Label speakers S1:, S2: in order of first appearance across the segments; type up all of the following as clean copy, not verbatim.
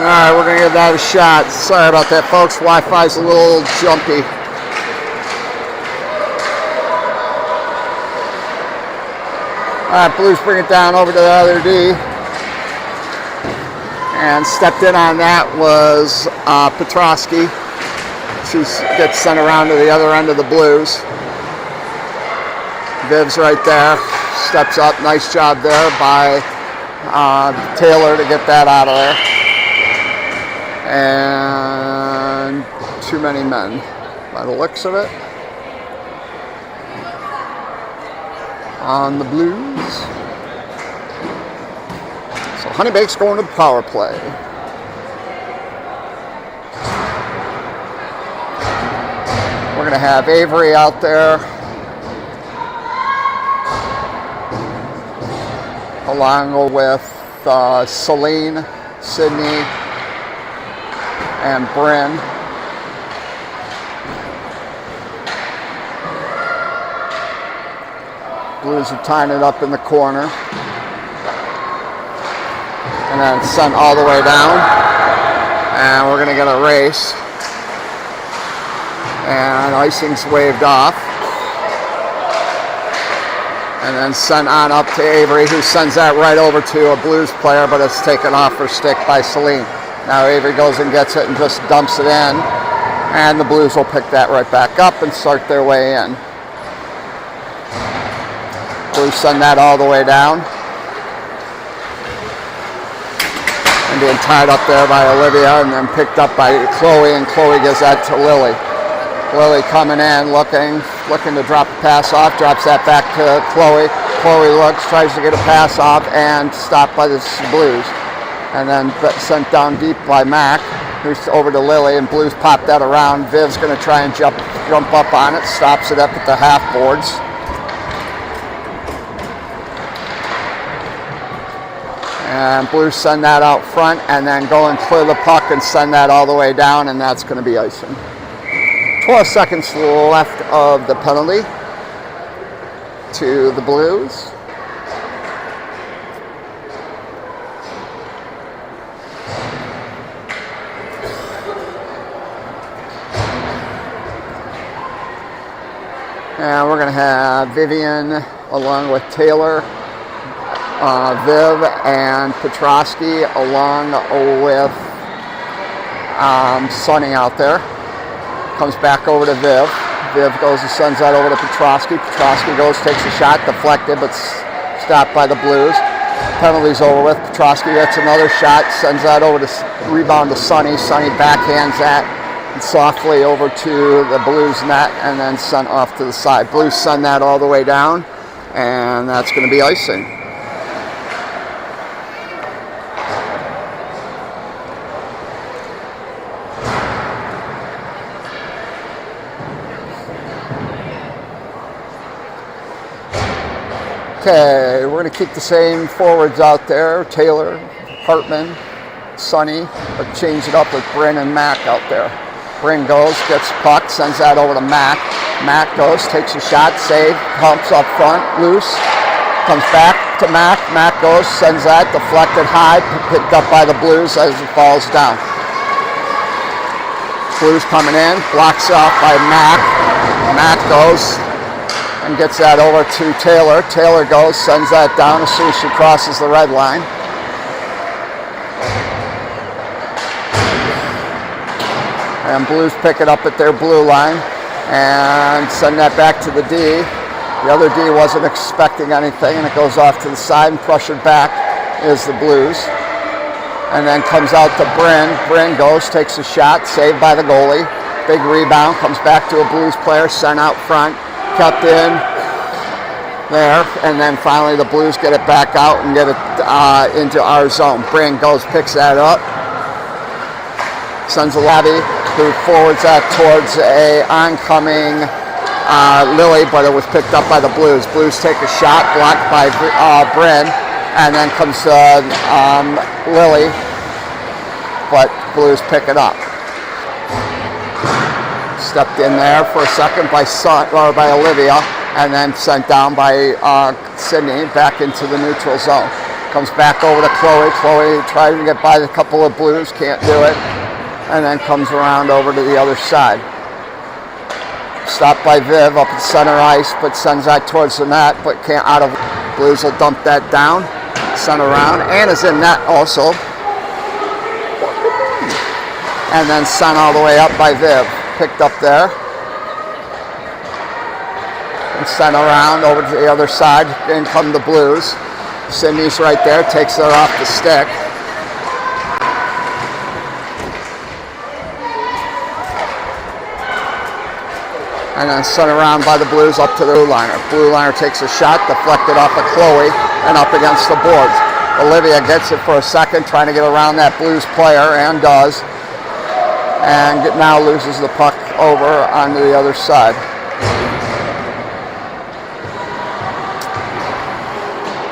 S1: Alright, we're going to give that a shot. Sorry about that, folks. Wi-Fi's a little jumpy. Alright, Blues bring it down over to the other D. And stepped in on that was Petrosky. She gets sent around to the other end of the Blues. Viv's right there. Steps up. Nice job there by Taylor to get that out of there. And too many men by the looks of it on the Blues. So Honeybaked's going to the power play. We're going to have Avery out there along with Celine, Sydney, and Bryn. Blues are tying it up in the corner. And then sent all the way down. And we're going to get a race. And icing's waved off. And then sent on up to Avery, who sends that right over to a Blues player, but it's taken off her stick by Celine. Now Avery goes and gets it and just dumps it in, and the Blues will pick that right back up and start their way in. Blues send that all the way down. And being tied up there by Olivia and then picked up by Chloe, and Chloe gives that to Lily. Lily coming in, looking to drop the pass off, drops that back to Chloe. Chloe looks, tries to get a pass off, and stopped by the Blues. And then sent down deep by Mac, who's over to Lily, and Blues pop that around. Viv's going to try and jump up on it, stops it up at the half boards. And Blues send that out front, and then go and clear the puck and send that all the way down, and that's going to be icing. 12 seconds left of the penalty to the Blues. And we're going to have Vivian along with Taylor, Viv and Petrosky along with Sonny out there. Comes back over to Viv. Viv goes and sends that over to Petrosky. Petrosky goes, takes a shot, deflected, but stopped by the Blues. Penalty's over with. Petrosky gets another shot, sends that over to rebound to Sonny. Sonny backhands that softly over to the Blues net and then sent off to the side. Blues send that all the way down, and that's going to be icing. Okay, we're going to keep the same forwards out there. Taylor, Hartman, Sonny, but change it up with Bryn and Mac out there. Bryn goes, gets puck, sends that over to Mac. Mac goes, takes a shot, save, pumps up front, loose, comes back to Mac. Mac goes, sends that, deflected high, picked up by the Blues as it falls down. Blues coming in, blocks off by Mac. Mac goes and gets that over to Taylor. Taylor goes, sends that down as soon as she crosses the red line. And Blues pick it up at their blue line and send that back to the D. The other D wasn't expecting anything, and it goes off to the side, and pressured back is the Blues. And then comes out to Bryn. Bryn goes, takes a shot, saved by the goalie. Big rebound, comes back to a Blues player, sent out front, kept in there, and then finally the Blues get it back out and get it into our zone. Bryn goes, picks that up, sends a lobby, who forwards that towards a oncoming Lily, but it was picked up by the Blues. Blues take a shot, blocked by Bryn, and then comes Lily, but Blues pick it up. Stepped in there for a second by Olivia, and then sent down by Sydney back into the neutral zone. Comes back over to Chloe. Chloe tries to get by a couple of blues, can't do it. And then comes around over to the other side. Stopped by Viv up at center ice, but sends that towards the net, but can't out of. Blues will dump that down, send around. Anna's in net also. And then sent all the way up by Viv. Picked up there. And sent around over to the other side. In come the Blues. Sydney's right there, takes her off the stick. And then sent around by the Blues up to the blue liner. Blue liner takes a shot, deflected off of Chloe, and up against the boards. Olivia gets it for a second, trying to get around that Blues player, and does. And now loses the puck over onto the other side.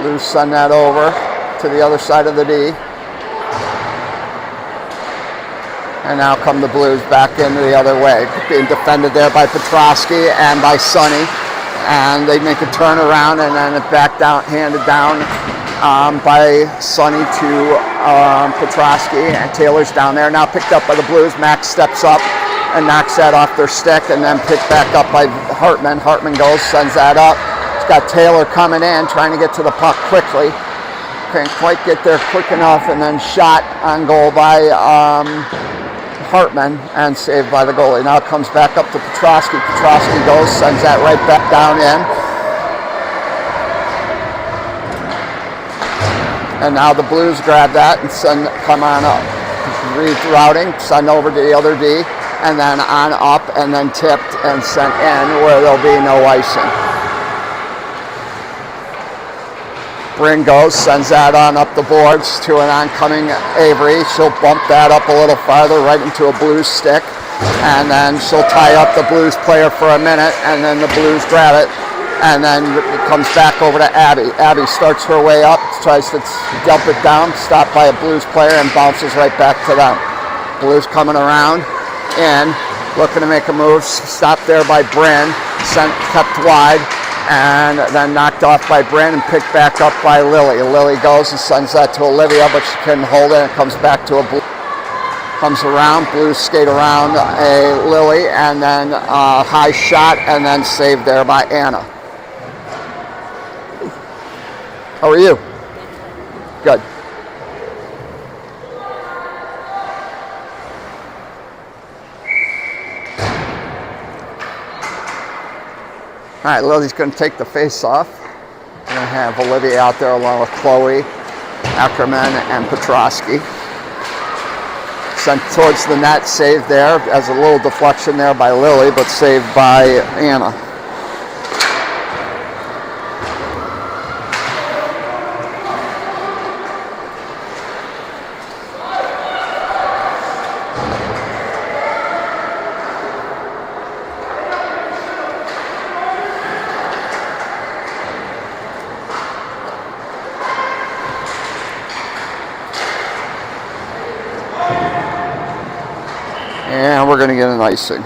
S1: Blues send that over to the other side of the D. And now come the Blues back into the other way. Being defended there by Petrosky and by Sonny. And they make a turnaround and then it back down, handed down by Sonny to Petrosky. And Taylor's down there. Now picked up by the Blues. Max steps up and knocks that off their stick and then picked back up by Hartman. Hartman goes, sends that up. It's got Taylor coming in, trying to get to the puck quickly. Can't quite get there quick enough and then shot on goal by Hartman and saved by the goalie. Now it comes back up to Petrosky. Petrosky goes, sends that right back down in. And now the Blues grab that and come on up. Rerouting, send over to the other D, and then on up, and then tipped and sent in where there'll be no icing. Bryn goes, sends that on up the boards to an oncoming Avery. She'll bump that up a little farther right into a Blues stick. And then she'll tie up the Blues player for a minute, and then the Blues grab it. And then it comes back over to Abby. Abby starts her way up, tries to dump it down, stopped by a Blues player, and bounces right back to them. Blues coming around, in, looking to make a move, stopped there by Bryn, kept wide. And then knocked off by Bryn and picked back up by Lily. Lily goes and sends that to Olivia, but she couldn't hold it. And it comes back to a Blue. Comes around, Blues skate around a Lily, and then high shot, and then saved there by Anna. How are you? Good. All right, Lily's going to take the face off. We're going to have Olivia out there along with Chloe, Ackerman, and Petrosky. Sent towards the net, saved there. As a little deflection there by Lily, but saved by Anna. And we're going to get an icing.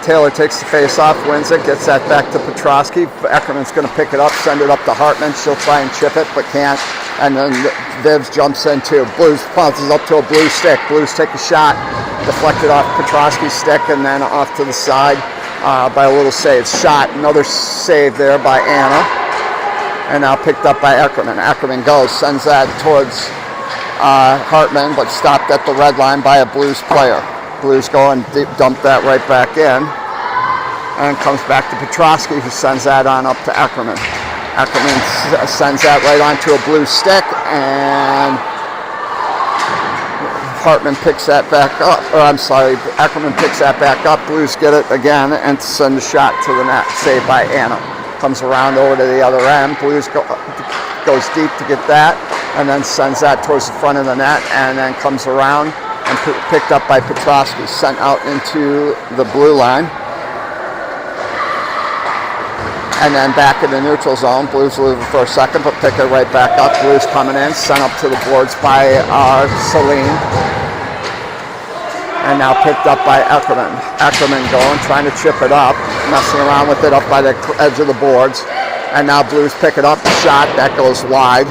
S1: Taylor takes the face off, wins it, gets that back to Petrosky. Eckerman's going to pick it up, send it up to Hartman. She'll try and chip it, but can't. And then Vivs jumps in too. Blues bounces up to a Blue stick. Blues take a shot, deflected off Petrosky's stick, and then off to the side by a little save. Shot, another save there by Anna. And now picked up by Eckerman. Eckerman goes, sends that towards Hartman, but stopped at the red line by a Blues player. Blues go and dump that right back in. And comes back to Petrosky, who sends that on up to Ackerman. Ackerman sends that right onto a Blue stick, and Hartman picks that back up. Ackerman picks that back up. Blues get it again and send a shot to the net, saved by Anna. Comes around over to the other end. Blues goes deep to get that, and then sends that towards the front of the net, and then comes around and picked up by Petrosky, sent out into the blue line. and then back in the neutral zone. Blues lose it for a second, but pick it right back up. Blues coming in, sent up to the boards by Celine. And now picked up by Eckerman. Eckerman going, trying to chip it up, messing around with it up by the edge of the boards. And now Blues pick it up, shot, that goes wide.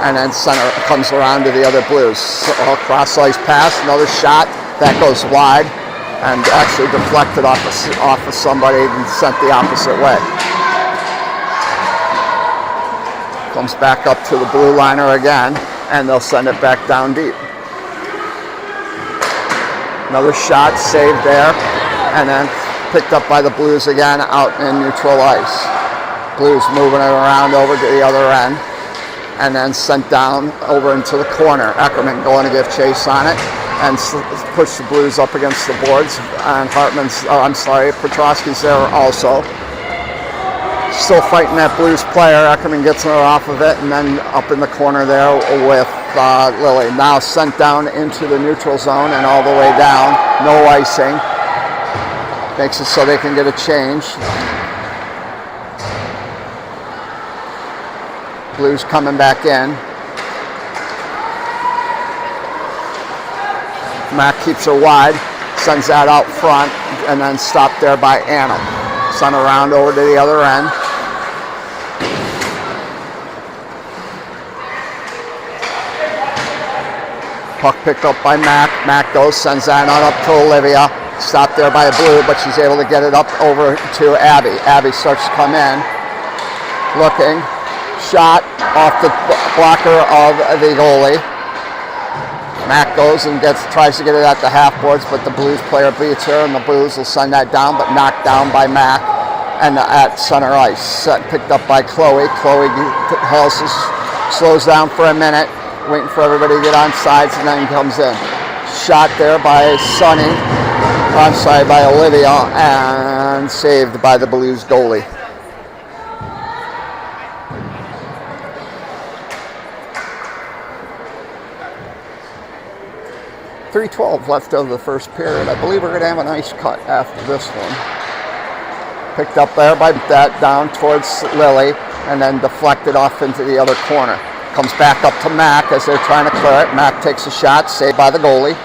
S1: And then center comes around to the other Blues. So, cross ice pass, another shot, that goes wide. And actually deflected off of somebody and sent the opposite way. Comes back up to the blue liner again, and they'll send it back down deep. Another shot saved there, and then picked up by the Blues again out in neutral ice. Blues moving it around over to the other end, and then sent down over into the corner. Eckerman going to give chase on it, and push the Blues up against the boards. And Petrosky's there also. Still fighting that Blues player. Eckerman gets her off of it, and then up in the corner there with Lilly. Now sent down into the neutral zone and all the way down. No icing. Makes it so they can get a change. Blues coming back in. Mac keeps her wide, sends that out front, and then stopped there by Anna. Sent around over to the other end. Puck picked up by Mac. Mac goes, sends that on up to Olivia. Stopped there by a Blue, but she's able to get it up over to Abby. Abby starts to come in. Looking. Shot off the blocker of the goalie. Mac goes and tries to get it at the half boards, but the Blues player beats her, and the Blues will send that down, but knocked down by Mac and at center ice. Picked up by Chloe. Chloe slows down for a minute, waiting for everybody to get on sides, and then comes in. Shot there by by Olivia, and saved by the Blues goalie. .3:12 left of the first period. I believe we're going to have an ice cut after this one. Picked up there by that down towards Lily, and then deflected off into the other corner. Comes back up to Mac as they're trying to clear it. Mac takes a shot, saved by the goalie.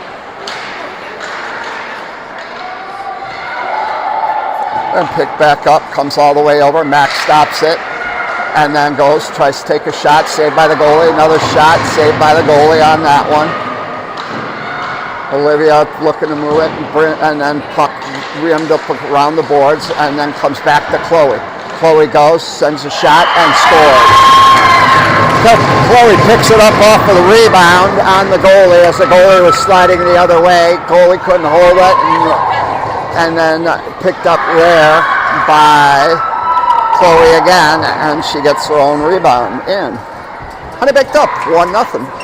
S1: Then picked back up, comes all the way over. Mac stops it, and then tries to take a shot, saved by the goalie. Another shot, saved by the goalie on that one. Olivia looking to move it, and then puck rimmed up around the boards, and then comes back to Chloe. Chloe goes, sends a shot, and scores. Chloe picks it up off of the rebound on the goalie as the goalie was sliding the other way. Goalie couldn't hold it, and then picked up there by Chloe again, and she gets her own rebound in. Honeybaked up, 1-0.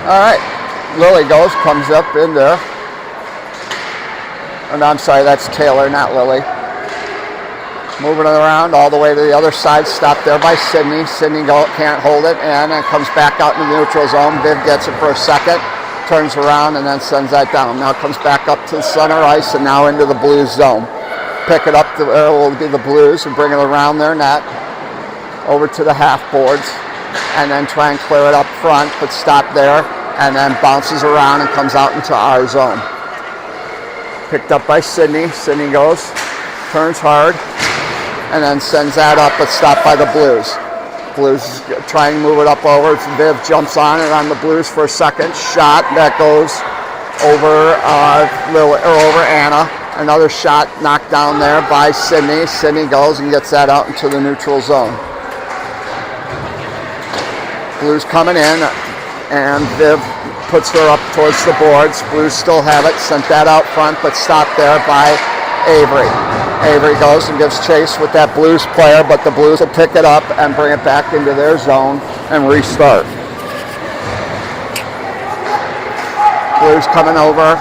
S1: All right, Lily comes up in there. And I'm sorry, that's Taylor, not Lily. Moving it around all the way to the other side, stopped there by Sydney. Sydney can't hold it, and then comes back out in the neutral zone. Viv gets it for a second, turns around, and then sends that down. Now comes back up to the center ice, and now into the Blues zone. Pick it up, will be the Blues, and bring it around their net, over to the half boards, and then try and clear it up front, but stop there, and then bounces around and comes out into our zone. Picked up by Sydney. Sydney goes, turns hard, and then sends that up, but stopped by the Blues. Blues trying to move it up over. Viv jumps on it on the Blues for a second. Shot that goes over over Anna. Another shot knocked down there by Sydney. Sydney goes and gets that out into the neutral zone. Blues coming in, and Viv puts her up towards the boards. Blues still have it, sent that out front, but stopped there by Avery. Avery goes and gives chase with that Blues player, but the Blues will pick it up and bring it back into their zone and restart. Blues coming over,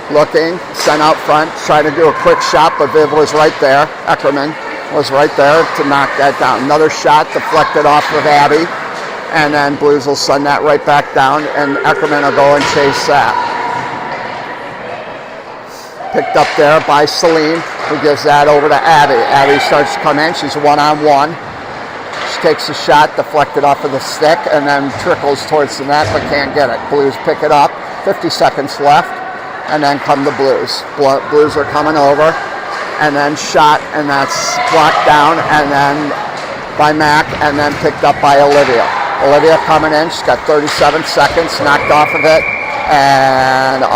S1: looking, sent out front, trying to do a quick shot, but Viv was right there. Eckerman was right there to knock that down. Another shot deflected off of Abby, and then Blues will send that right back down, and Eckerman will go and chase that. Picked up there by Celine, who gives that over to Abby. Abby starts to come in. She's one-on-one. She takes a shot, deflected off of the stick, and then trickles towards the net, but can't get it. Blues pick it up. 50 seconds left, and then come the Blues. Blues are coming over, and then shot, and that's blocked down, and then by Mac, and then picked up by Olivia. Olivia coming in. She's got 37 seconds, knocked off of it, and